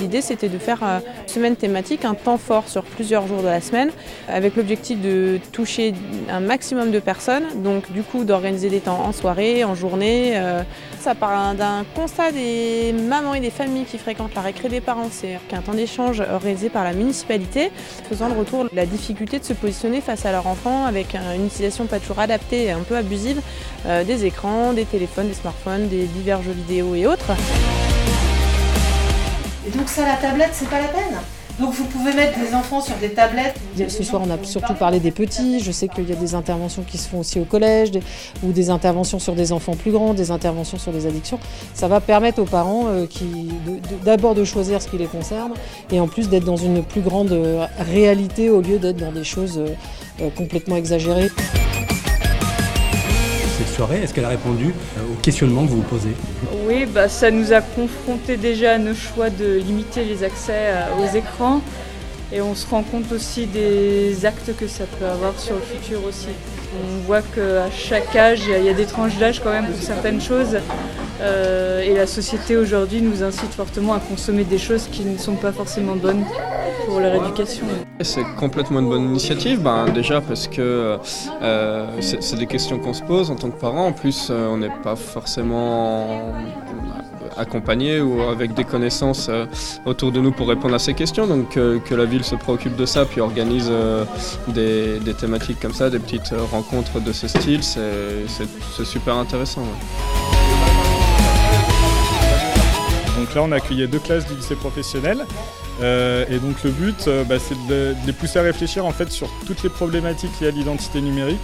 l'idée, c'était de faire une semaine thématique, un temps fort sur plusieurs jours de la semaine, avec l'objectif de toucher un maximum de personnes, donc du coup d'organiser des temps en soirée, en journée. Ça part d'un constat des mamans et des familles qui fréquentent la récré des parents. C'est un temps d'échange organisé par la municipalité, faisant le retour de la difficulté de se positionner face à leur enfant avec une utilisation pas toujours adaptée et un peu abusive des écrans, des téléphones, des smartphones, des divers jeux vidéo et autres. Et donc ça, la tablette, c'est pas la peine ? Donc vous pouvez mettre des enfants sur des tablettes. Ce soir, on a surtout parlé des petits. Je sais qu'il y a des interventions qui se font aussi au collège, ou des interventions sur des enfants plus grands, des interventions sur des addictions. Ça va permettre aux parents d'abord de choisir ce qui les concerne, et en plus d'être dans une plus grande réalité au lieu d'être dans des choses complètement exagérées. Cette soirée, est-ce qu'elle a répondu aux questionnements que vous vous posez ? Oui, ça nous a confrontés déjà à nos choix de limiter les accès aux écrans, et on se rend compte aussi des actes que ça peut avoir sur le futur aussi. On voit qu'à chaque âge, il y a des tranches d'âge quand même pour certaines choses, et la société aujourd'hui nous incite fortement à consommer des choses qui ne sont pas forcément bonnes pour leur éducation. C'est complètement une bonne initiative, déjà parce que c'est des questions qu'on se pose en tant que parents. En plus, on n'est pas forcément accompagné ou avec des connaissances autour de nous pour répondre à ces questions. Donc que la ville se préoccupe de ça puis organise des thématiques comme ça, des petites rencontres de ce style, c'est super intéressant. Ouais. Donc là, on a accueilli 2 classes du lycée professionnel. Et donc le but, c'est de les pousser à réfléchir en fait sur toutes les problématiques liées à l'identité numérique.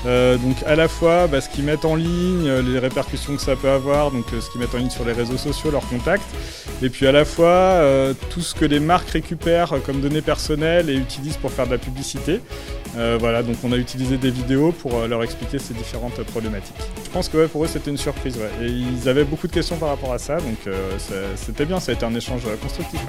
Donc à la fois ce qu'ils mettent en ligne, les répercussions que ça peut avoir, donc ce qu'ils mettent en ligne sur les réseaux sociaux, leurs contacts, et puis à la fois tout ce que les marques récupèrent comme données personnelles et utilisent pour faire de la publicité. Donc on a utilisé des vidéos pour leur expliquer ces différentes problématiques. Je pense que pour eux c'était une surprise, et ils avaient beaucoup de questions par rapport à ça, donc c'était bien, ça a été un échange constructif.